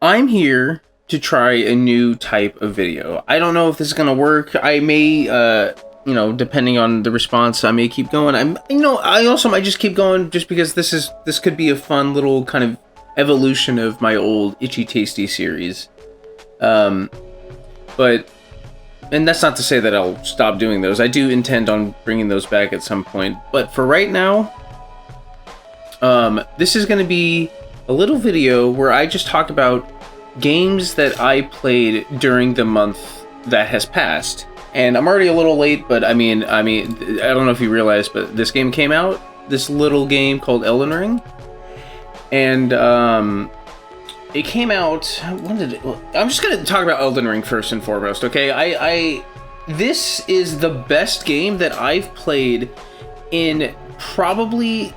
I'm here to try a new type of video. I don't know if this is gonna work. I may, depending on the response, I may keep going. I also might just keep going just because this could be a fun little kind of evolution of my old Itchy Tasty series. But and that's not to say that I'll stop doing those. I do intend on bringing those back at some point. But for right now, this is going to be a little video where I just talk about games that I played during the month that has passed. And I'm already a little late, but I mean, I don't know if you realize, but this game came out. This little game called Elden Ring. And it came out. When did it? I'm just gonna talk about Elden Ring first and foremost. Okay, this is the best game that I've played in probably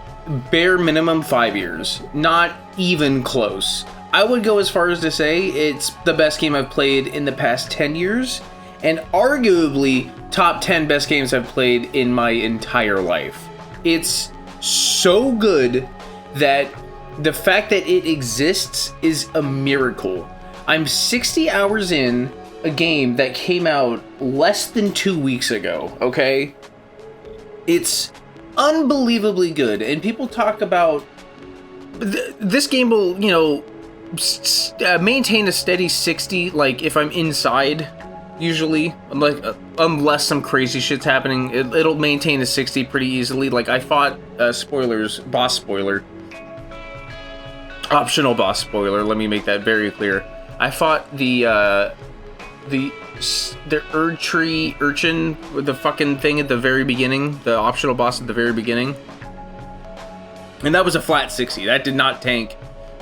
bare minimum 5 years. Not even close. I would go as far as to say it's the best game I've played in the past 10 years, and arguably top 10 best games I've played in my entire life. It's so good that the fact that it exists is a miracle. I'm 60 hours in a game that came out less than 2 weeks ago, okay? It's unbelievably good, and people talk about this game will, maintain a steady 60, like, if I'm inside, usually, like, unless some crazy shit's happening, it'll maintain a 60 pretty easily. Like, I fought, boss spoiler, optional boss spoiler, let me make that very clear. I fought the urchin with the fucking thing at the very beginning, the optional boss at the very beginning. And that was a flat 60. That did not tank,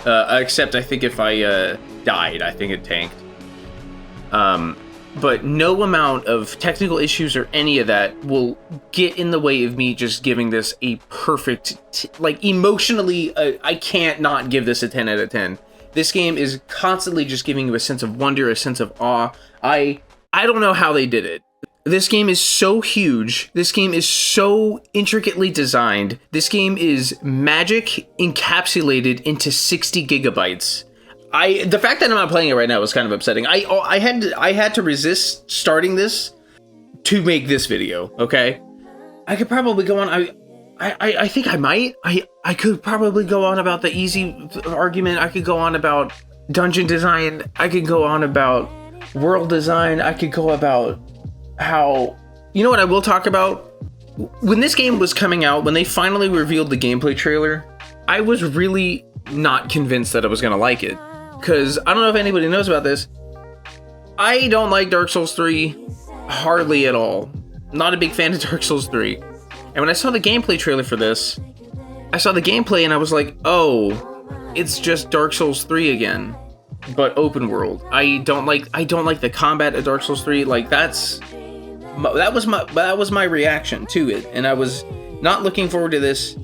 except I think if I died, I think it tanked. But no amount of technical issues or any of that will get in the way of me just giving this a perfect, emotionally, I can't not give this a 10 out of 10. This game is constantly just giving you a sense of wonder, a sense of awe. I don't know how they did it. This game is so huge. This game is so intricately designed. This game is magic encapsulated into 60 gigabytes. The fact that I'm not playing it right now is kind of upsetting. I had to resist starting this to make this video, okay? I could probably go on, I think I might. I could probably go on about the easy argument. I could go on about dungeon design. I could go on about world design. I could go about how... You know what I will talk about? When this game was coming out, when they finally revealed the gameplay trailer, I was really not convinced that I was going to like it. Because I don't know if anybody knows about this. I don't like Dark Souls 3 hardly at all. Not a big fan of Dark Souls 3. And when I saw the gameplay trailer for this, I saw the gameplay and I was like, oh, it's just Dark Souls 3 again, but open world. I don't like the combat of Dark Souls 3. Like that was my reaction to it, and I was not looking forward to this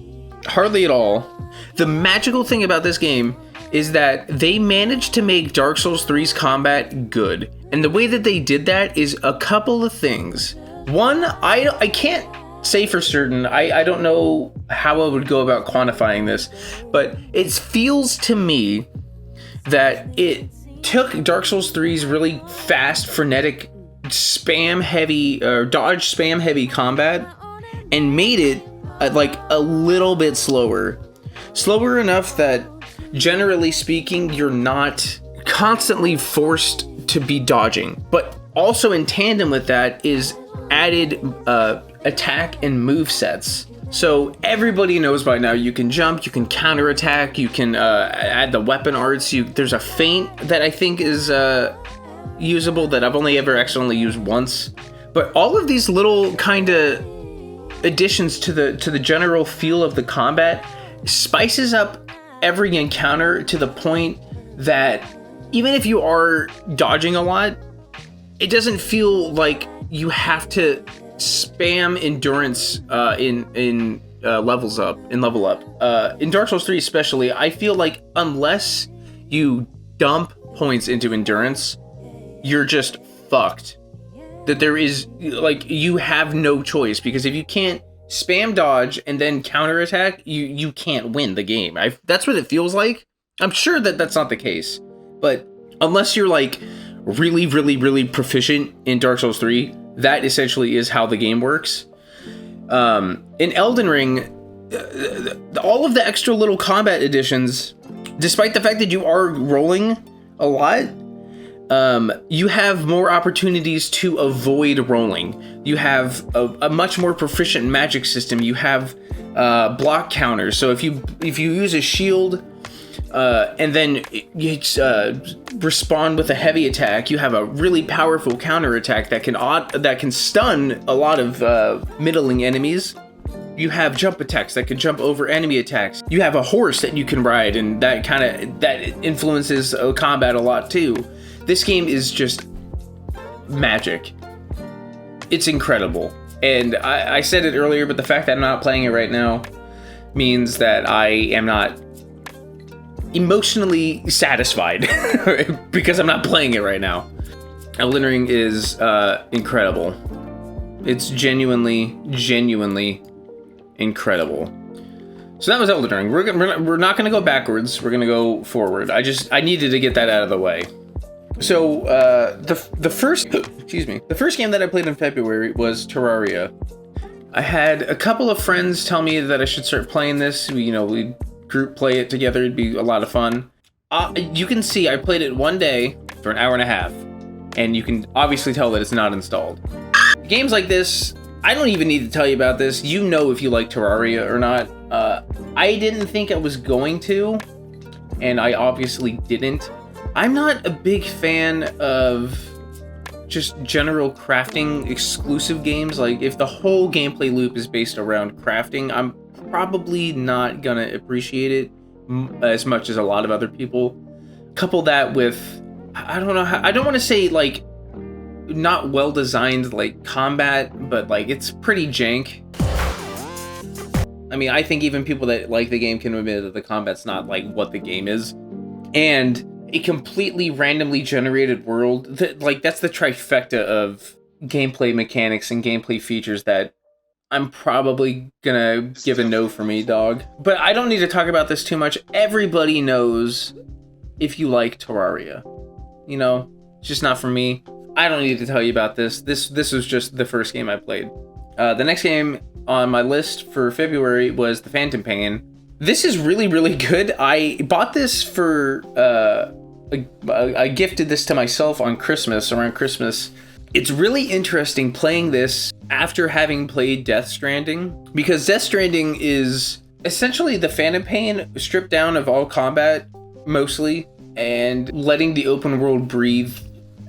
hardly at all. The magical thing about this game is that they managed to make Dark Souls 3's combat good. And the way that they did that is a couple of things. One, I can't say for certain, I don't know how I would go about quantifying this, but it feels to me that it took Dark Souls 3's really fast, frenetic, dodge spam heavy combat and made it like a little bit slower. Slower enough that, generally speaking, you're not constantly forced to be dodging. But also in tandem with that is added attack and move sets. So everybody knows by now you can jump, you can counterattack, you can add the weapon arts. There's a feint that I think is usable that I've only ever accidentally used once. But all of these little kind of additions to the general feel of the combat spices up every encounter to the point that even if you are dodging a lot, it doesn't feel like you have to spam endurance in level up. In Dark Souls 3 especially, I feel like unless you dump points into endurance, you're just fucked. That there is, like, you have no choice, because if you can't spam dodge and then counterattack, you can't win the game. That's what it feels like. I'm sure that that's not the case. But unless you're like really, really, really proficient in Dark Souls 3, that essentially is how the game works. In Elden Ring, all of the extra little combat additions, despite the fact that you are rolling a lot, you have more opportunities to avoid rolling. You have a much more proficient magic system. You have block counters. So if you use a shield and then you respond with a heavy attack, you have a really powerful counter attack that can stun a lot of middling enemies. You have jump attacks that can jump over enemy attacks. You have a horse that you can ride, and that influences combat a lot too. This game is just magic. It's incredible. And I said it earlier, but the fact that I'm not playing it right now means that I am not emotionally satisfied because I'm not playing it right now. Elden Ring is incredible. It's genuinely incredible. So that was Elden Ring. We're not going to go backwards. We're going to go forward. I needed to get that out of the way. So the first game that I played in February was Terraria. I had a couple of friends tell me that I should start playing this. We group play it together. It'd be a lot of fun. You can see I played it one day for an hour and a half, and you can obviously tell that it's not installed. Games like this, I don't even need to tell you about this. You know if you like Terraria or not. I didn't think I was going to, and I obviously didn't. I'm not a big fan of just general crafting exclusive games. Like, if the whole gameplay loop is based around crafting, I'm probably not gonna appreciate it as much as a lot of other people. Couple that with, I don't know how, I don't want to say like not well designed like combat, but like it's pretty jank. I mean, I think even people that like the game can admit that the combat's not like what the game is. And a completely randomly generated world, that's the trifecta of gameplay mechanics and gameplay features that I'm probably gonna give a no for me, dog. But I don't need to talk about this too much. Everybody knows if you like Terraria. It's just not for me. I don't need to tell you about this. This was just the first game I played. The next game on my list for February was The Phantom Pain. This is really, really good. I bought this for, I gifted this to myself on Christmas, around Christmas. It's really interesting playing this after having played Death Stranding, because Death Stranding is essentially The Phantom Pain stripped down of all combat, mostly, and letting the open world breathe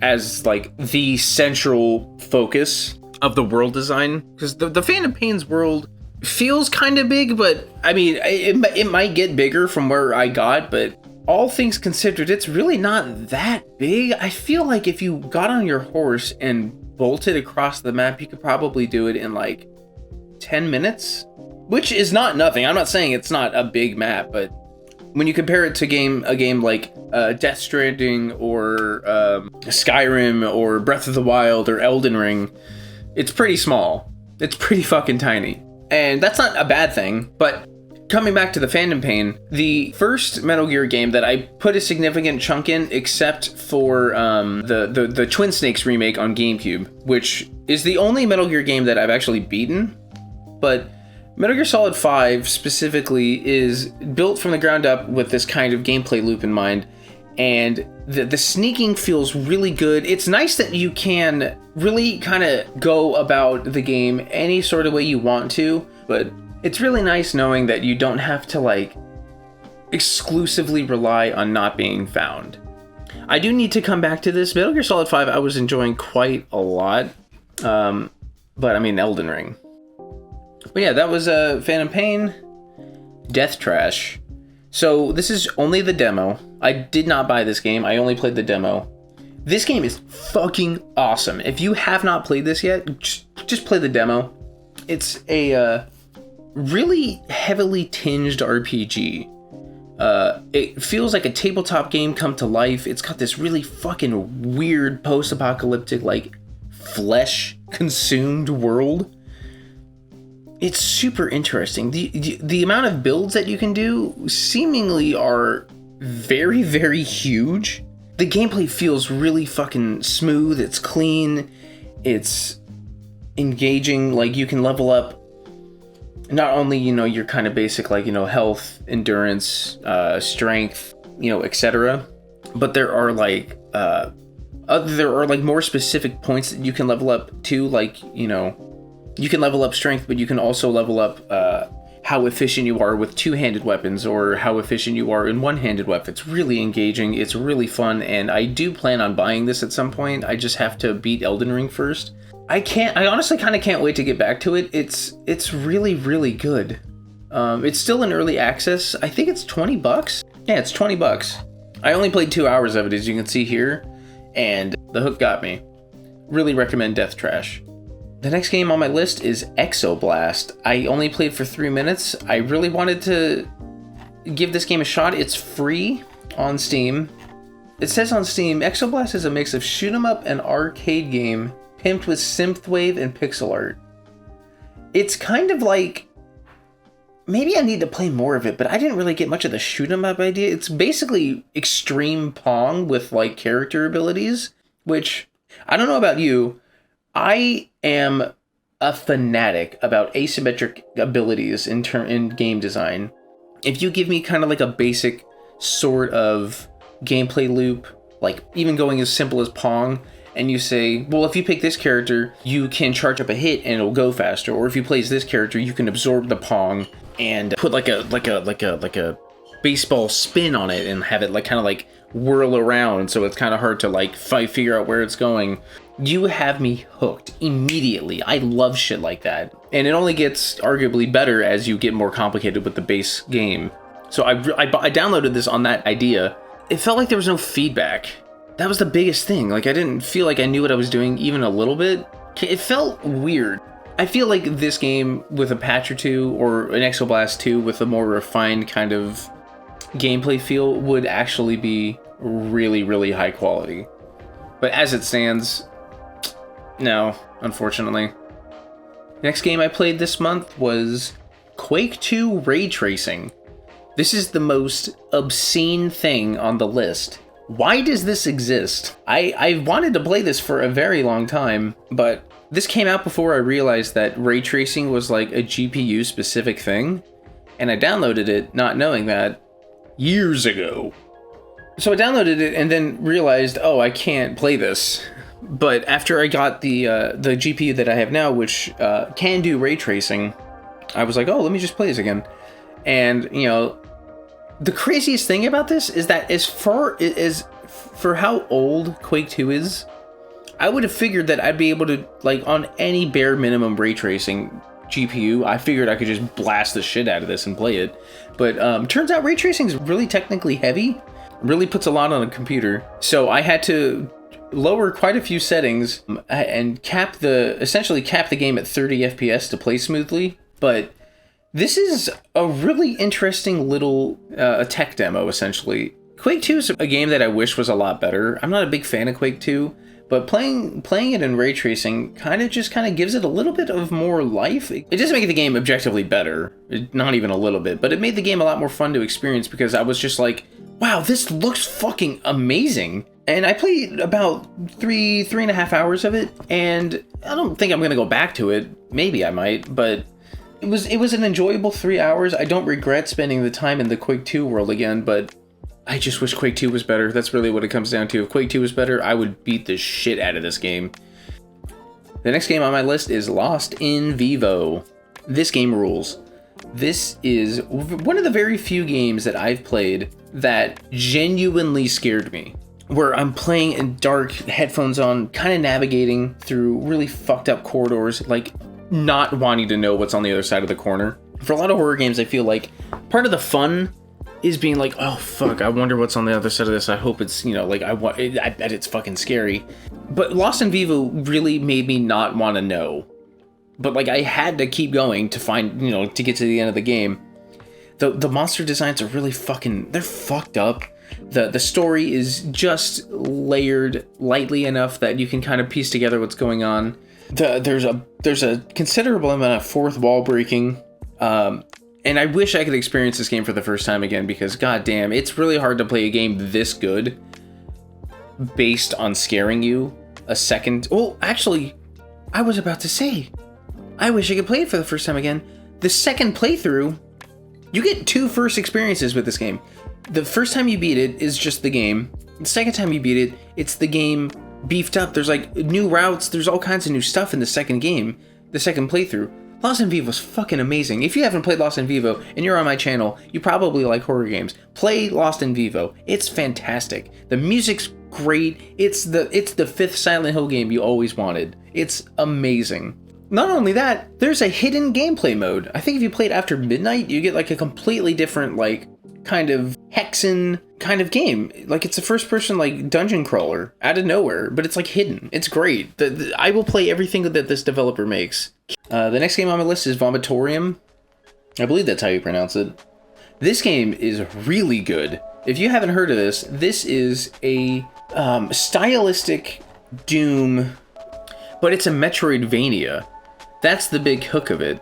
as like the central focus of the world design. Because the Phantom Pain's world feels kind of big, but I mean, it might get bigger from where I got, but all things considered, it's really not that big. I feel like if you got on your horse and bolted across the map, you could probably do it in like 10 minutes, which is not nothing. I'm not saying it's not a big map, but when you compare it to a game like Death Stranding or Skyrim or Breath of the Wild or Elden Ring, it's pretty small. It's pretty fucking tiny. And that's not a bad thing, but coming back to the Phantom Pain, the first Metal Gear game that I put a significant chunk in, except for the Twin Snakes remake on GameCube, which is the only Metal Gear game that I've actually beaten, but Metal Gear Solid 5 specifically is built from the ground up with this kind of gameplay loop in mind, and the sneaking feels really good. It's nice that you can really kind of go about the game any sort of way you want to, but it's really nice knowing that you don't have to like exclusively rely on not being found. I do need to come back to this. Metal Gear Solid 5 I was enjoying quite a lot, but I mean Elden Ring. But yeah, that was Phantom Pain, Death Trash. So this is only the demo. I did not buy this game. I only played the demo. This game is fucking awesome. If you have not played this yet, just play the demo. It's a really heavily tinged RPG. It feels like a tabletop game come to life. It's got this really fucking weird post-apocalyptic, like, flesh-consumed world. It's super interesting. The amount of builds that you can do seemingly are very, very huge. The gameplay feels really fucking smooth. It's clean. It's engaging. Like, you can level up not only, you know, your kind of basic, like, you know, health, endurance, strength, you know, etc. But there are like more specific points that you can level up to. Like, you know, you can level up strength, but you can also level up how efficient you are with two-handed weapons, or how efficient you are in one-handed weapons. It's really engaging. It's really fun, and I do plan on buying this at some point. I just have to beat Elden Ring first. I honestly kind of can't wait to get back to it. It's really, really good. It's still in early access. I think it's $20. Yeah, it's $20. I only played 2 hours of it, as you can see here, and the hook got me. Really recommend Death Trash. The next game on my list is Exoblast. I only played for 3 minutes. I really wanted to give this game a shot. It's free on Steam. It says on Steam, Exoblast is a mix of shoot 'em up and arcade game pimped with synthwave and pixel art. It's kind of like, maybe I need to play more of it, but I didn't really get much of the shoot 'em up idea. It's basically extreme Pong with like character abilities, which, I don't know about you, I am a fanatic about asymmetric abilities in game design. If you give me kind of like a basic sort of gameplay loop, like even going as simple as Pong, and you say, well, if you pick this character, you can charge up a hit and it'll go faster, or if you play as this character, you can absorb the Pong and put like a baseball spin on it and have it like kind of like whirl around, so it's kind of hard to like figure out where it's going. You have me hooked immediately. I love shit like that. And it only gets arguably better as you get more complicated with the base game. So I downloaded this on that idea. It felt like there was no feedback. That was the biggest thing. Like, I didn't feel like I knew what I was doing even a little bit. It felt weird. I feel like this game with a patch or two, or an Exoblast 2 with a more refined kind of gameplay feel, would actually be really, really high quality. But as it stands, no, unfortunately. Next game I played this month was Quake 2 Ray Tracing. This is the most obscene thing on the list. Why does this exist? I wanted to play this for a very long time, but this came out before I realized that ray tracing was like a GPU specific thing, and I downloaded it not knowing that years ago. So I downloaded it and then realized, oh, I can't play this. But after I got the GPU that I have now, which can do ray tracing, I was like, oh, let me just play this again. And, you know, the craziest thing about this is that as far as for how old Quake 2 is, I would have figured that I'd be able to, like, on any bare minimum ray tracing GPU, I figured I could just blast the shit out of this and play it. But turns out ray tracing is really technically heavy, really puts a lot on a computer. So I had to lower quite a few settings and essentially cap the game at 30 FPS to play smoothly. But this is a really interesting little tech demo, essentially. Quake 2 is a game that I wish was a lot better. I'm not a big fan of Quake 2, but playing it in ray tracing kind of gives it a little bit of more life. It doesn't make the game objectively better, not even a little bit, but it made the game a lot more fun to experience because I was just like, wow, this looks fucking amazing. And I played about three and a half hours of it, and I don't think I'm gonna go back to it. Maybe I might, but it was an enjoyable 3 hours. I don't regret spending the time in the Quake 2 world again, but I just wish Quake 2 was better. That's really what it comes down to. If Quake 2 was better, I would beat the shit out of this game. The next game on my list is Lost in Vivo. This game rules. This is one of the very few games that I've played that genuinely scared me. Where I'm playing in dark, headphones on, kind of navigating through really fucked up corridors, like not wanting to know what's on the other side of the corner. For a lot of horror games, I feel like part of the fun is being like, oh fuck, I wonder what's on the other side of this. I hope it's, you know, like I bet it's fucking scary. But Lost in Vivo really made me not want to know. But like I had to keep going to find, you know, to get to the end of the game. The monster designs are really they're fucked up. The story is just layered lightly enough that you can kind of piece together what's going on. There's a considerable amount of fourth wall breaking, and I wish I could experience this game for the first time again because goddamn, it's really hard to play a game this good based on scaring you a second. Oh, actually, I was about to say, I wish I could play it for the first time again. The second playthrough, you get 2 first experiences with this game. The first time you beat it is just the game. The second time you beat it, it's the game beefed up. There's like new routes. There's all kinds of new stuff in the second game, the second playthrough. Lost in Vivo is fucking amazing. If you haven't played Lost in Vivo and you're on my channel, you probably like horror games. Play Lost in Vivo. It's fantastic. The music's great. It's the 5th Silent Hill game you always wanted. It's amazing. Not only that, there's a hidden gameplay mode. I think if you play it after midnight, you get like a completely different, like, kind of hexen kind of game. Like, it's a first person, like, dungeon crawler out of nowhere, but it's like hidden. It's great. I will play everything that this developer makes. The next game on my list is Vomitorotium. I believe that's how you pronounce it. This game is really good. If you haven't heard of this, this is a stylistic Doom, but it's a Metroidvania. That's the big hook of it.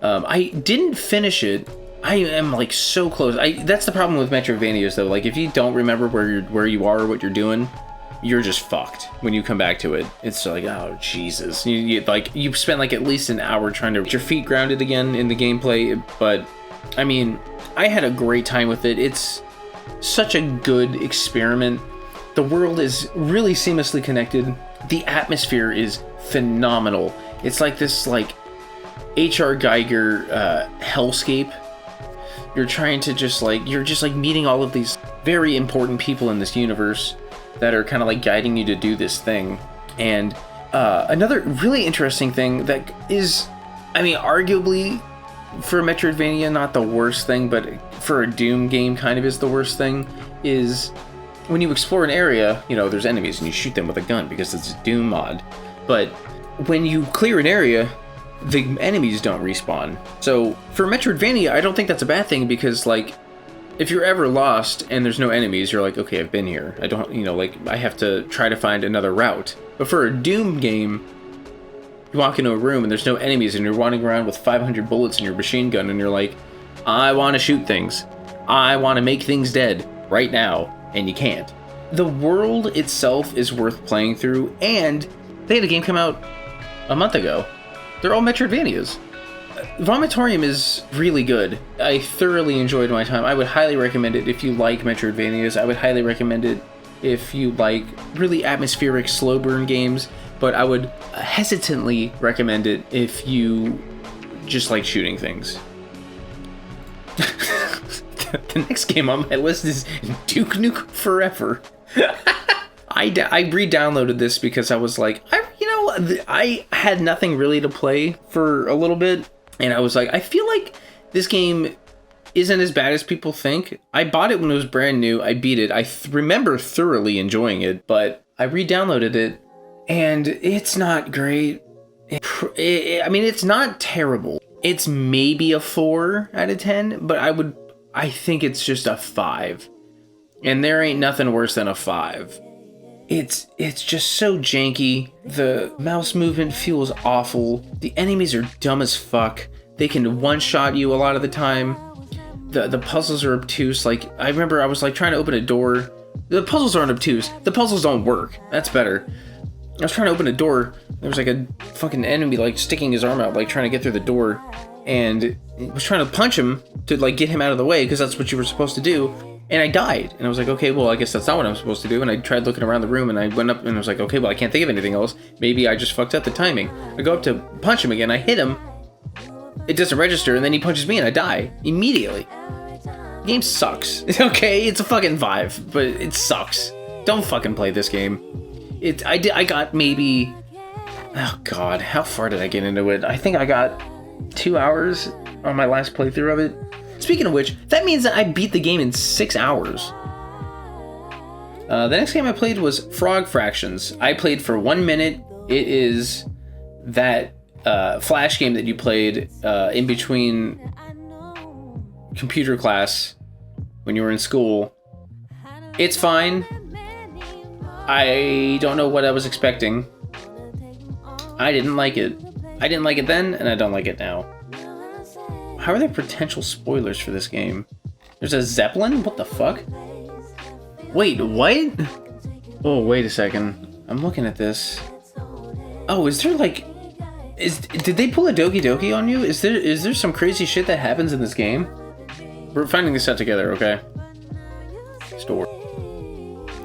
I didn't finish it. I am like so close. That's the problem with Metroidvanias though. Like if you don't remember where you are or what you're doing, you're just fucked when you come back to it. It's like, oh Jesus. You spent like at least an hour trying to get your feet grounded again in the gameplay. But I mean, I had a great time with it. It's such a good experiment. The world is really seamlessly connected. The atmosphere is phenomenal. It's like this like H.R. Geiger hellscape. You're trying to you're just meeting all of these very important people in this universe that are kind of like guiding you to do this thing. And another really interesting thing that is, I mean, arguably for a Metroidvania, not the worst thing, but for a Doom game kind of is the worst thing, is when you explore an area, you know, there's enemies and you shoot them with a gun because it's a Doom mod. But when you clear an area, the enemies don't respawn. So for Metroidvania, I don't think that's a bad thing because, like, if you're ever lost and there's no enemies, you're like, okay, I've been here. I don't, you know, like, I have to try to find another route. But for a Doom game, you walk into a room and there's no enemies and you're wandering around with 500 bullets in your machine gun and you're like, I want to shoot things. I want to make things dead right now. And you can't. The world itself is worth playing through, and they had a game come out a month ago. They're all Metroidvanias. Vomitorotium is really good. I thoroughly enjoyed my time. I would highly recommend it if you like Metroidvanias. I would highly recommend it if you like really atmospheric slow burn games, but I would hesitantly recommend it if you just like shooting things. The next game on my list is Duke Nukem Forever. I re-downloaded this because I was like, I had nothing really to play for a little bit, and I was like, I feel like this game isn't as bad as people think. I bought it when it was brand new. I beat it. I remember thoroughly enjoying it, but I re-downloaded it, and it's not great. I mean, it's not terrible. It's maybe a 4 out of 10, but I think it's just a 5. And there ain't nothing worse than a 5. It's just so janky. The mouse movement feels awful. The enemies are dumb as fuck. They can one-shot you a lot of the time. The puzzles are obtuse. Like, I remember I was like trying to open a door. The puzzles aren't obtuse. The puzzles don't work. That's better. I was trying to open a door. There was like a fucking enemy like sticking his arm out, like trying to get through the door. And I was trying to punch him to like get him out of the way because that's what you were supposed to do. And I died. And I was like, okay, well, I guess that's not what I'm supposed to do. And I tried looking around the room and I went up and I was like, okay, well, I can't think of anything else. Maybe I just fucked up the timing. I go up to punch him again. I hit him. It doesn't register. And then he punches me and I die immediately. The game sucks. Okay, it's a fucking 5, but it sucks. Don't fucking play this game. I got maybe, oh God, how far did I get into it? I think I got 2 hours on my last playthrough of it. Speaking of which, that means that I beat the game in 6 hours. The next game I played was Frog Fractions. I played for 1 minute. It is that Flash game that you played in between computer class when you were in school. It's fine. I don't know what I was expecting. I didn't like it. I didn't like it then, and I don't like it now. How are there potential spoilers for this game? There's a Zeppelin? What the fuck? Wait, what? Oh, wait a second. I'm looking at this. Oh, is there like... Did they pull a Doki Doki on you? Is there some crazy shit that happens in this game? We're finding this out together, okay? Store.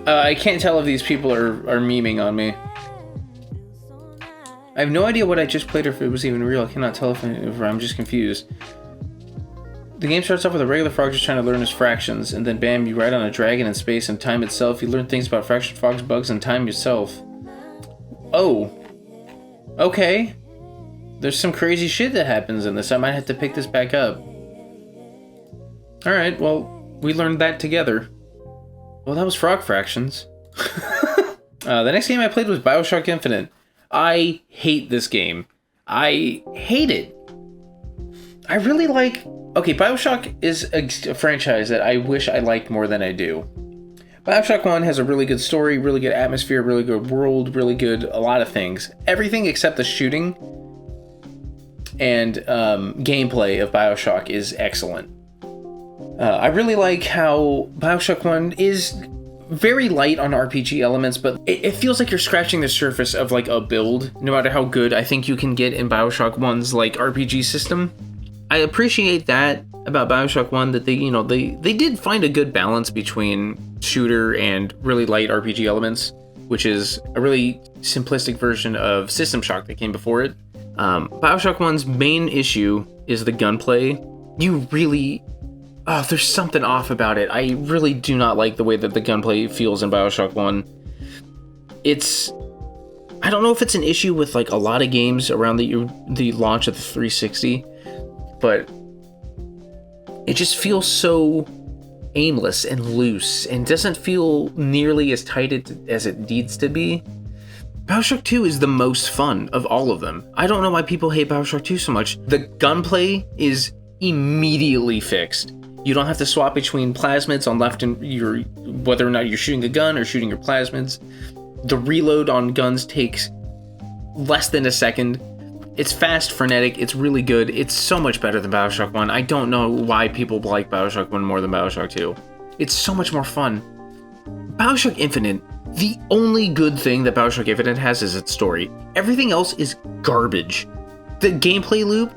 I can't tell if these people are memeing on me. I have no idea what I just played or if it was even real. I cannot tell if I'm just confused. The game starts off with a regular frog just trying to learn his fractions, and then bam, you ride on a dragon in space and time itself. You learn things about fraction frogs, bugs, and time yourself. Oh. Okay. There's some crazy shit that happens in this. I might have to pick this back up. Alright, well, we learned that together. Well, that was frog fractions. The next game I played was Bioshock Infinite. I hate this game. I hate it. I really like... Okay, Bioshock is a franchise that I wish I liked more than I do. Bioshock 1 has a really good story, really good atmosphere, really good world, really good a lot of things. Everything except the shooting and gameplay of Bioshock is excellent. I really like how Bioshock 1 is very light on RPG elements, but it feels like you're scratching the surface of like a build, no matter how good I think you can get in Bioshock 1's like RPG system. I appreciate that about Bioshock 1, that they did find a good balance between shooter and really light RPG elements, which is a really simplistic version of System Shock that came before it. Bioshock 1's main issue is the gunplay. There's something off about it. I really do not like the way that the gunplay feels in Bioshock 1. I don't know if it's an issue with like a lot of games around the launch of the 360, but it just feels so aimless and loose and doesn't feel nearly as tight as it needs to be. Bioshock 2 is the most fun of all of them. I don't know why people hate Bioshock 2 so much. The gunplay is immediately fixed. You don't have to swap between plasmids on left and whether or not you're shooting a gun or shooting your plasmids. The reload on guns takes less than a second. It's fast, frenetic, it's really good. It's so much better than Bioshock 1. I don't know why people like Bioshock 1 more than Bioshock 2. It's so much more fun. Bioshock Infinite, the only good thing that Bioshock Infinite has is its story. Everything else is garbage. The gameplay loop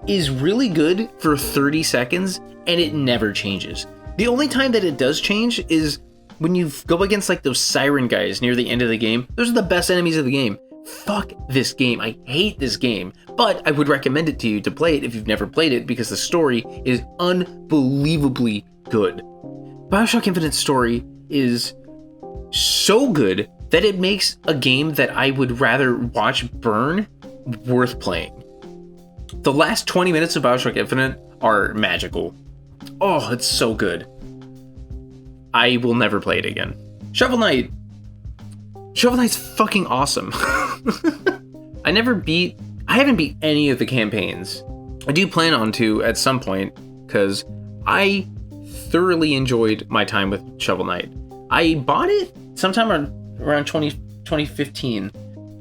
is really good for 30 seconds, and it never changes. The only time that it does change is when you go against like those siren guys near the end of the game. Those are the best enemies of the game. Fuck this game. I hate this game. But I would recommend it to you to play it if you've never played it, because the story is unbelievably good. Bioshock Infinite's story is so good that it makes a game that I would rather watch burn worth playing. The last 20 minutes of Bioshock Infinite are magical. Oh, it's so good. I will never play it again. Shovel Knight. Shovel Knight's fucking awesome. I haven't beat any of the campaigns. I do plan on to at some point, because I thoroughly enjoyed my time with Shovel Knight. I bought it sometime around 2015,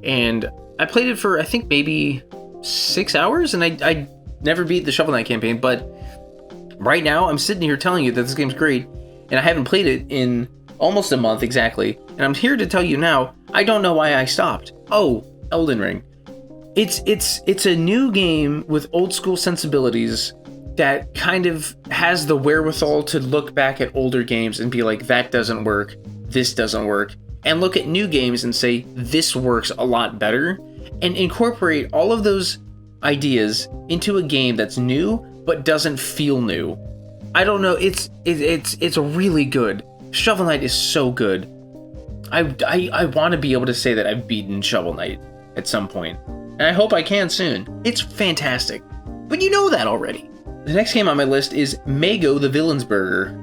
and I played it for I think maybe 6 hours, and I never beat the Shovel Knight campaign, but right now I'm sitting here telling you that this game's great, and I haven't played it in almost a month exactly, and I'm here to tell you now, I don't know why I stopped. Oh, Elden Ring. It's a new game with old school sensibilities that kind of has the wherewithal to look back at older games and be like, that doesn't work, this doesn't work, and look at new games and say, this works a lot better, and incorporate all of those ideas into a game that's new but doesn't feel new. I don't know, it's really good. Shovel Knight is so good. I want to be able to say that I've beaten Shovel Knight at some point, and I hope I can soon. It's fantastic, but you know that already. The next game on my list is Mago the Villain's Burger.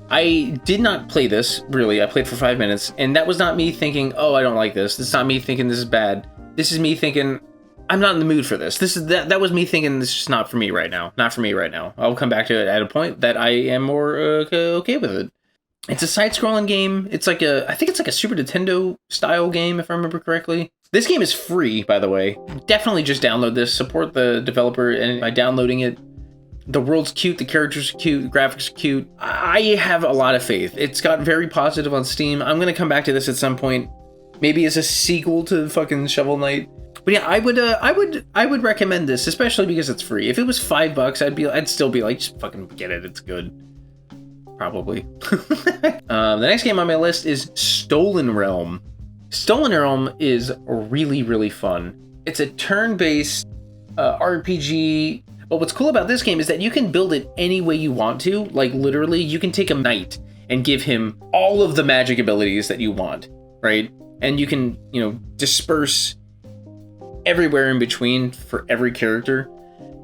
I did not play this, really. I played for 5 minutes, and that was not me thinking, oh, I don't like this. This is not me thinking this is bad. This is me thinking, I'm not in the mood for this. That was me thinking this is just not for me right now. Not for me right now. I'll come back to it at a point that I am more okay with it. It's a side-scrolling game. I think it's like a Super Nintendo style game, if I remember correctly. This game is free, by the way. Definitely just download this. Support the developer, and by downloading it, The world's cute, the characters are cute, the graphics are cute. I have a lot of faith. It's got very positive on Steam. I'm gonna come back to this at some point, maybe as a sequel to fucking Shovel Knight. But yeah, I would recommend this, especially because it's free. If it was $5, I'd still be like, just fucking get it. It's good. Probably. The next game on my list is Stolen Realm. Stolen Realm is really, really fun. It's a turn-based RPG. But what's cool about this game is that you can build it any way you want to. Like, literally, you can take a knight and give him all of the magic abilities that you want, right? And you can, disperse everywhere in between for every character.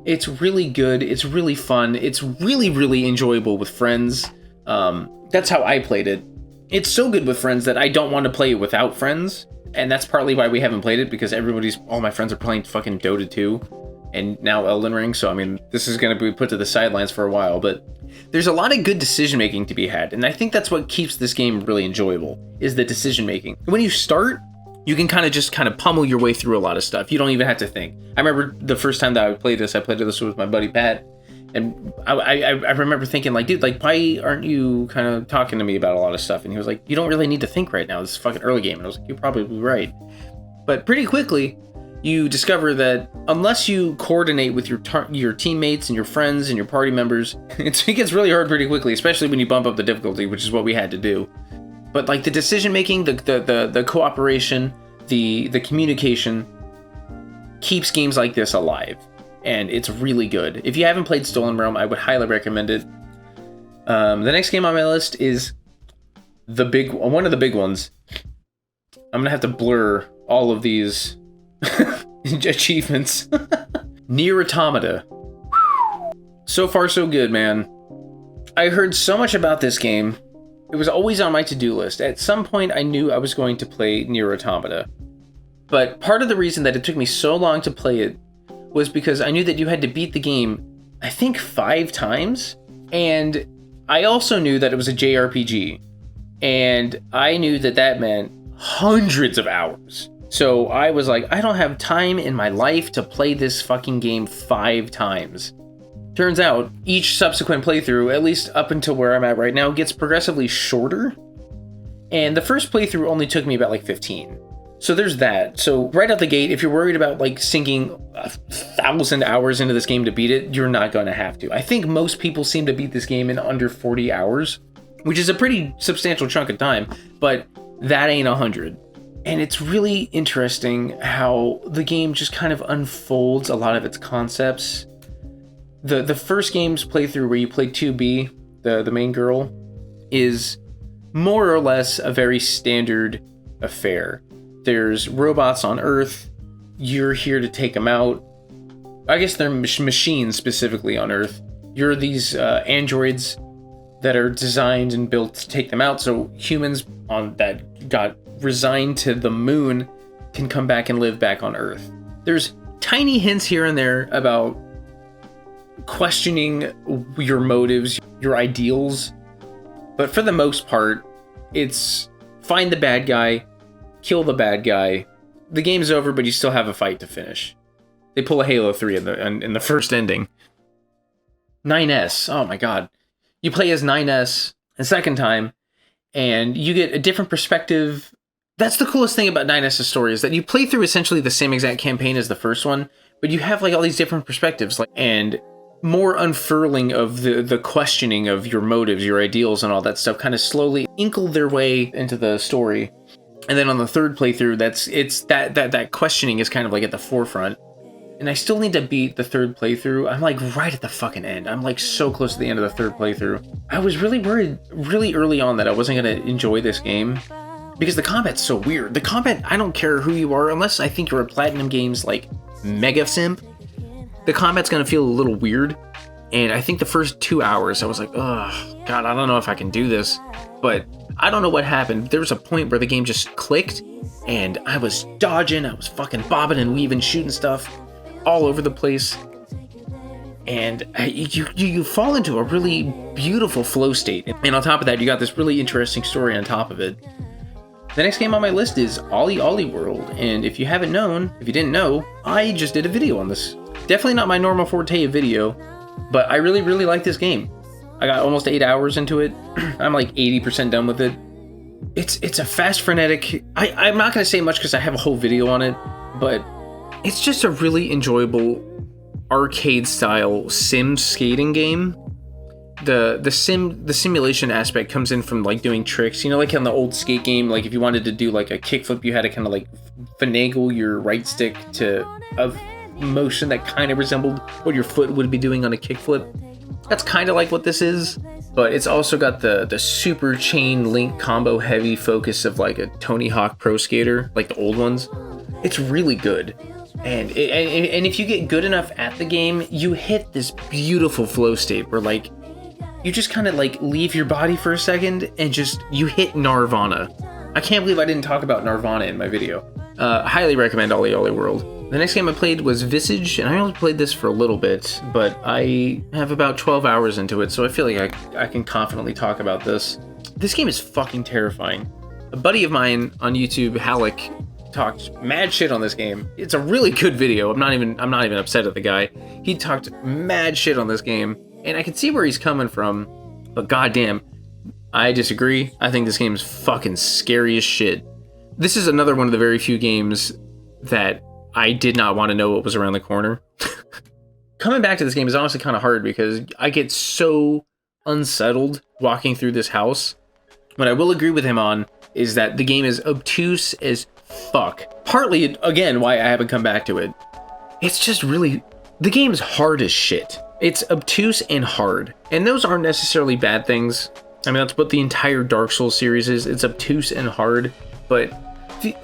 It's really good. It's really fun. It's really, really enjoyable with friends. That's how I played it. It's so good with friends that I don't want to play it without friends. And that's partly why we haven't played it, because all my friends are playing fucking Dota 2 and now Elden Ring. So, I mean, this is going to be put to the sidelines for a while, but there's a lot of good decision making to be had. And I think that's what keeps this game really enjoyable, is the decision making. When you start, you can kind of pummel your way through a lot of stuff. You don't even have to think. I remember the first time that I played this with my buddy Pat. And I remember thinking, like, dude, like, why aren't you kind of talking to me about a lot of stuff? And he was like, you don't really need to think right now. This is a fucking early game. And I was like, you're probably right. But pretty quickly, you discover that unless you coordinate with your teammates and your friends and your party members, it gets really hard pretty quickly, especially when you bump up the difficulty, which is what we had to do. But like the decision making, the cooperation, the communication keeps games like this alive. And it's really good. If you haven't played Stolen Realm, I would highly recommend it. The next game on my list is one of the big ones. I'm gonna have to blur all of these achievements. Nier Automata. So far, so good, man. I heard so much about this game. It was always on my to-do list. At some point, I knew I was going to play Nier Automata. But part of the reason that it took me so long to play it was because I knew that you had to beat the game, I think 5 times. And I also knew that it was a JRPG. And I knew that that meant hundreds of hours. So I was like, I don't have time in my life to play this fucking game 5 times. Turns out, each subsequent playthrough, at least up until where I'm at right now, gets progressively shorter. And the first playthrough only took me about like 15. So there's that. So right out the gate, if you're worried about like sinking 1,000 hours into this game to beat it, you're not going to have to. I think most people seem to beat this game in under 40 hours, which is a pretty substantial chunk of time, but that ain't 100. And it's really interesting how the game just kind of unfolds a lot of its concepts. The first game's playthrough where you play 2B, the main girl, is more or less a very standard affair. There's robots on Earth. You're here to take them out. I guess they're machines specifically on Earth. You're these androids that are designed and built to take them out, so humans that got resigned to the moon can come back and live back on Earth. There's tiny hints here and there about questioning your motives, your ideals, but for the most part, it's find the bad guy, kill the bad guy. The game's over, but you still have a fight to finish. They pull a Halo 3 in the first ending. 9S, oh my god. You play as 9S a second time, and you get a different perspective. That's the coolest thing about 9S's story, is that you play through essentially the same exact campaign as the first one, but you have like all these different perspectives, and more unfurling of the questioning of your motives, your ideals, and all that stuff kind of slowly inkle their way into the story. And then on the third playthrough, that questioning is kind of like at the forefront. And I still need to beat the third playthrough. I'm like right at the fucking end. I'm like so close to the end of the third playthrough. I was really worried really early on that I wasn't going to enjoy this game, because the combat's so weird. The combat, I don't care who you are, unless I think you're a Platinum Games like mega simp, the combat's going to feel a little weird. And I think the first 2 hours I was like, oh god, I don't know if I can do this. But I don't know what happened. There was a point where the game just clicked, and I was dodging, I was fucking bobbing and weaving, shooting stuff all over the place. And you fall into a really beautiful flow state. And on top of that, you got this really interesting story on top of it. The next game on my list is Olli Olli World. And if you didn't know, I just did a video on this. Definitely not my normal forte of video, But I really, really like this game. I got almost 8 hours into it. I'm like 80% done with it. It's a fast, frenetic... I'm not going to say much because I have a whole video on it, but it's just a really enjoyable arcade-style sim skating game. The simulation aspect comes in from like doing tricks, you know, like on the old skate game, like if you wanted to do like a kickflip, you had to kind of like finagle your right stick to a motion that kind of resembled what your foot would be doing on a kickflip. That's kind of like what this is, but it's also got the super chain link combo heavy focus of like a Tony Hawk Pro Skater, like the old ones. It's really good. And if you get good enough at the game, you hit this beautiful flow state where like you just kind of like leave your body for a second and just you hit Nirvana. I can't believe I didn't talk about Nirvana in my video. Highly recommend Olli Olli World. The next game I played was Visage, and I only played this for a little bit, but I have about 12 hours into it, so I feel like I can confidently talk about this. This game is fucking terrifying. A buddy of mine on YouTube, Halleck, talked mad shit on this game. It's a really good video. I'm not even upset at the guy. He talked mad shit on this game, and I can see where he's coming from, but goddamn, I disagree. I think this game is fucking scary as shit. This is another one of the very few games that I did not want to know what was around the corner. Coming back to this game is honestly kind of hard because I get so unsettled walking through this house. What I will agree with him on is that the game is obtuse as fuck. Partly, again, why I haven't come back to it. It's just really... The game's hard as shit. It's obtuse and hard. And those aren't necessarily bad things. I mean, that's what the entire Dark Souls series is. It's obtuse and hard. But,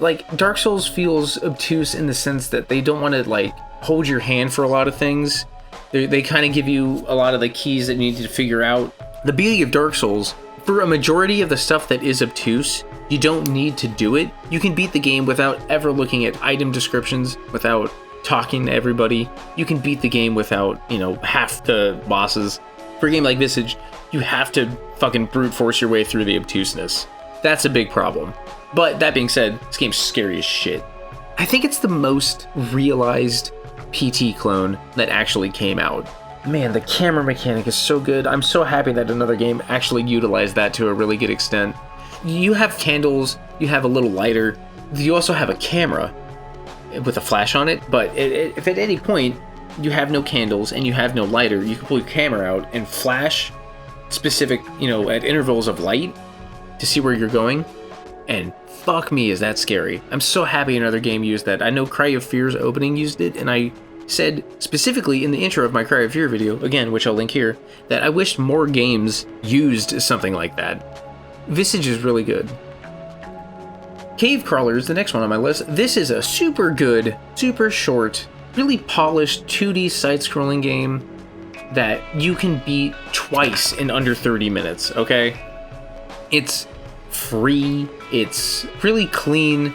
like, Dark Souls feels obtuse in the sense that they don't want to, like, hold your hand for a lot of things. They kind of give you a lot of the keys that you need to figure out. The beauty of Dark Souls, for a majority of the stuff that is obtuse, you don't need to do it. You can beat the game without ever looking at item descriptions, without talking to everybody. You can beat the game without, you know, half the bosses. For a game like Visage, you have to fucking brute force your way through the obtuseness. That's a big problem. But that being said, this game's scary as shit. I think it's the most realized PT clone that actually came out. Man, the camera mechanic is so good. I'm so happy that another game actually utilized that to a really good extent. You have candles, you have a little lighter, you also have a camera with a flash on it, but if at any point you have no candles and you have no lighter, you can pull your camera out and flash specific, you know, at intervals of light to see where you're going. And fuck me, is that scary. I'm so happy another game used that. I know Cry of Fear's opening used it, and I said specifically in the intro of my Cry of Fear video, again, which I'll link here, that I wished more games used something like that. Visage is really good. Cave Crawler is the next one on my list. This is a super good, super short, really polished 2D side-scrolling game that you can beat twice in under 30 minutes, okay? It's free, it's really clean,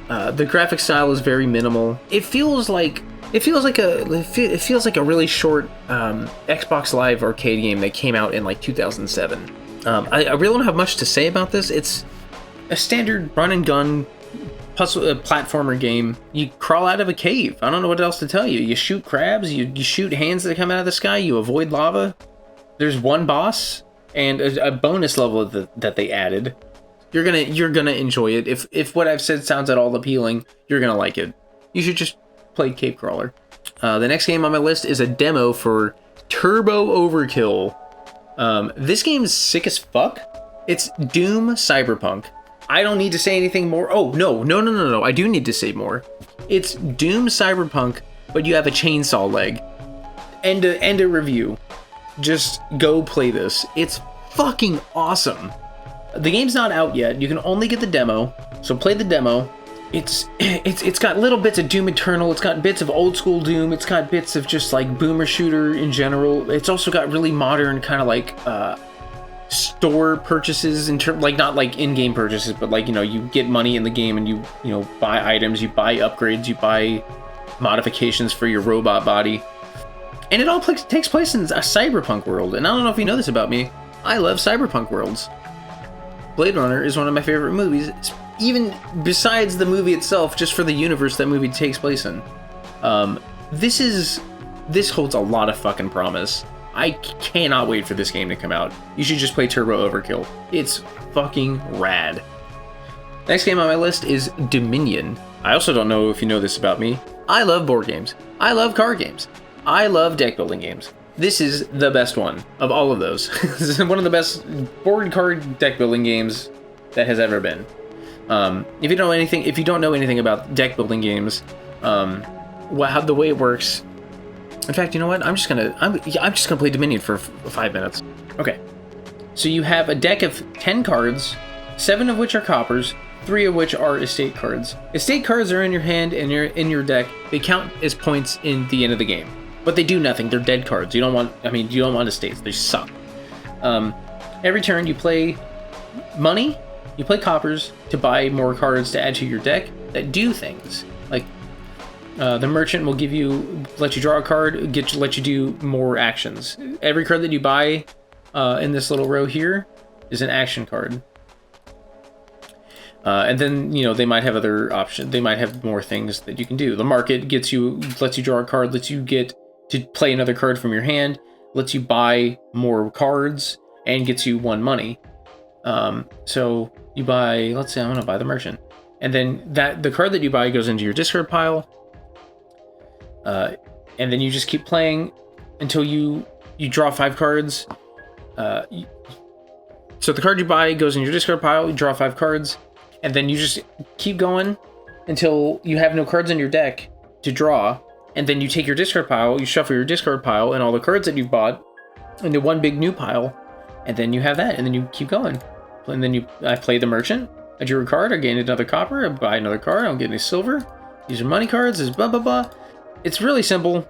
the graphic style is very minimal. It feels like a really short Xbox Live arcade game that came out in like 2007. I really don't have much to say about this. It's a standard run and gun puzzle platformer game. You crawl out of a cave. I don't know what else to tell you. You shoot crabs, you shoot hands that come out of the sky, you avoid lava. There's one boss and a bonus level that they added. You're gonna enjoy it. If what I've said sounds at all appealing, you're gonna like it. You should just play Cave Crawler. The next game on my list is a demo for Turbo Overkill. This game's sick as fuck. It's Doom Cyberpunk. I don't need to say anything more. Oh, no. I do need to say more. It's Doom Cyberpunk, but you have a chainsaw leg. End a review. Just go play this. It's fucking awesome. The game's not out yet. You can only get the demo, so play the demo. It's got little bits of Doom Eternal. It's got bits of old school Doom. It's got bits of just like boomer shooter in general. It's also got really modern kind of like store purchases in terms, like not like in-game purchases, but like, you know, you get money in the game and you know, buy items, you buy upgrades, you buy modifications for your robot body. And it all takes place in a cyberpunk world. And I don't know if you know this about me, I love cyberpunk worlds. Blade Runner is one of my favorite movies, even besides the movie itself, just for the universe that movie takes place in. This is this holds a lot of fucking promise. I cannot wait for this game to come out. You should just play Turbo Overkill. It's fucking rad. Next game on my list is Dominion. I also don't know if you know this about me. I love board games. I love card games. I love deck building games. This is the best one of all of those. This is one of the best board card deck building games that has ever been. If you don't know anything about deck building games, how the way it works. In fact, you know what? I'm just gonna play Dominion for 5 minutes. Okay. So you have a deck of 10 cards, 7 of which are coppers, 3 of which are estate cards. Estate cards are in your hand and in your deck. They count as points in the end of the game, but they do nothing. They're dead cards. You don't want estates. They suck. Every turn you play money. You play coppers to buy more cards to add to your deck that do things. Like the merchant will let you draw a card, let you do more actions. Every card that you buy in this little row here is an action card. And then, they might have other options. They might have more things that you can do. The market lets you draw a card, lets you get to play another card from your hand, lets you buy more cards, and gets you 1 money. So you buy, let's say I'm gonna buy the merchant, and then the card that you buy goes into your discard pile, and then you just keep playing until you draw 5 cards. So the card you buy goes in your discard pile, you draw 5 cards, and then you just keep going until you have no cards in your deck to draw, and then you take your discard pile, you shuffle your discard pile and all the cards that you've bought into one big new pile, and then you have that, and then you keep going. And then I play the merchant, I drew a card, I gain another copper, I buy another card, I'm getting a silver. These are money cards, there's blah blah blah. It's really simple.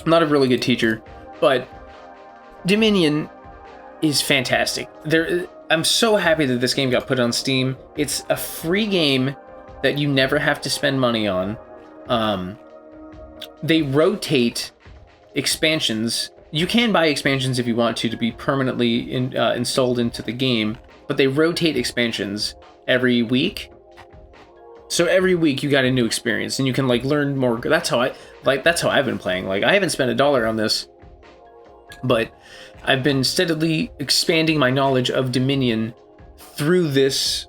I'm not a really good teacher, but Dominion is fantastic. I'm so happy that this game got put on Steam. It's a free game that you never have to spend money on. They rotate expansions. You can buy expansions if you want to be permanently installed into the game, but they rotate expansions every week. So every week you got a new experience, and you can learn more. That's how I've been playing. I haven't spent $1 on this, but I've been steadily expanding my knowledge of Dominion through this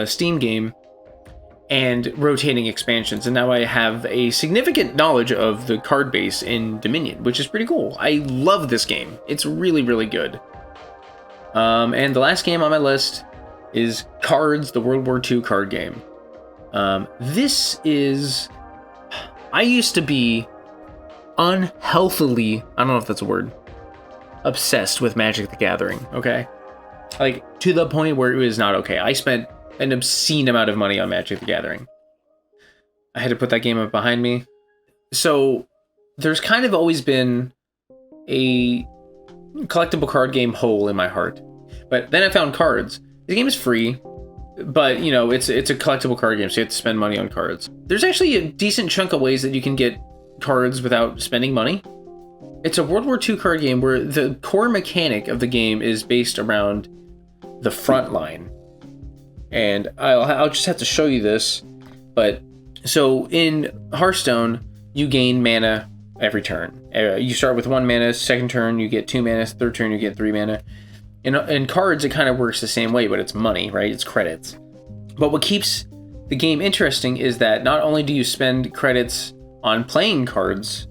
Steam game and rotating expansions, and now I have a significant knowledge of the card base in Dominion, which is pretty cool. I love this game. It's really, really good. And the last game on my list is Kards, the World War II card game. I used to be unhealthily, I don't know if that's a word, obsessed with Magic the Gathering, okay? To the point where it was not okay. I spent an obscene amount of money on Magic the Gathering. I had to put that game up behind me. So there's kind of always been a collectible card game hole in my heart. But then I found Kards. The game is free, but it's a collectible card game, so you have to spend money on cards. There's actually a decent chunk of ways that you can get cards without spending money. It's a World War II card game where the core mechanic of the game is based around the front line. And I'll just have to show you this. But so in Hearthstone, you gain mana every turn. You start with 1 mana, second turn you get 2 mana, third turn you get 3 mana. In Cards, it kind of works the same way, but it's money, right? It's credits. But what keeps the game interesting is that not only do you spend credits on playing cards,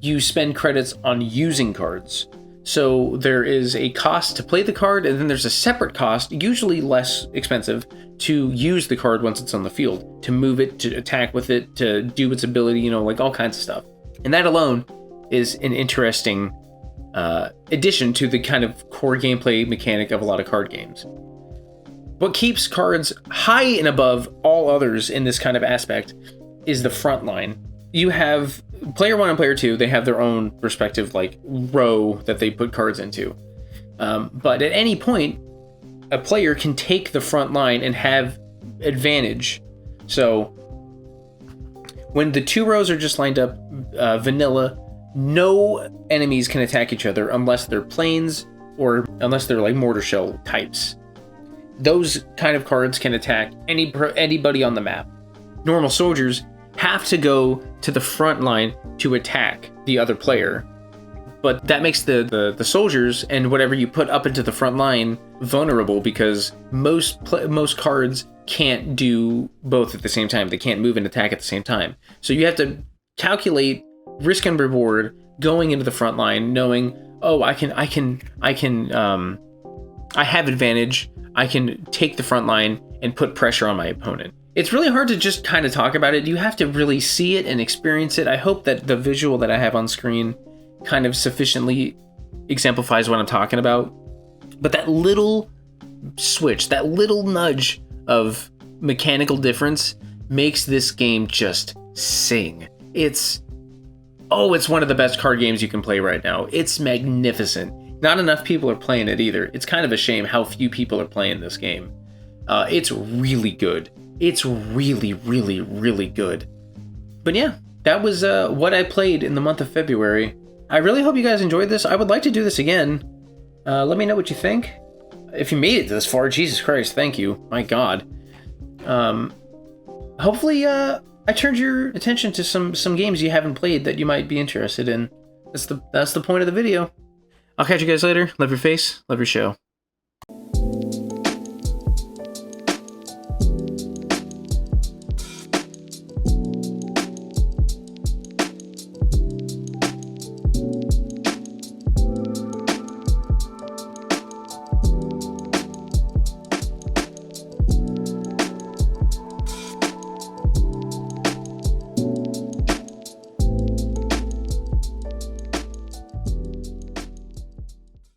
you spend credits on using cards. So there is a cost to play the card, and then there's a separate cost, usually less expensive, to use the card once it's on the field, to move it, to attack with it, to do its ability, all kinds of stuff. And that alone is an interesting addition to the kind of core gameplay mechanic of a lot of card games. What keeps Cards high and above all others in this kind of aspect is the front line. You have player 1 and player 2, they have their own respective row that they put cards into. But at any point, a player can take the front line and have advantage. So when the 2 rows are just lined up vanilla, no enemies can attack each other unless they're planes or unless they're mortar shell types. Those kind of cards can attack anybody on the map. Normal soldiers have to go to the front line to attack the other player. But that makes the soldiers and whatever you put up into the front line vulnerable, because most cards can't do both at the same time. They can't move and attack at the same time. So you have to calculate risk and reward going into the front line, knowing, oh, I have advantage. I can take the front line and put pressure on my opponent. It's really hard to just kind of talk about it. You have to really see it and experience it. I hope that the visual that I have on screen kind of sufficiently exemplifies what I'm talking about. But that little switch, that little nudge of mechanical difference makes this game just sing. It's one of the best card games you can play right now. It's magnificent. Not enough people are playing it either. It's kind of a shame how few people are playing this game. It's really good. It's really, really, really good. But yeah, that was what I played in the month of February. I really hope you guys enjoyed this. I would like to do this again. Let me know what you think. If you made it this far, Jesus Christ, thank you. My God. Hopefully, I turned your attention to some games you haven't played that you might be interested in. That's the point of the video. I'll catch you guys later. Love your face. Love your show.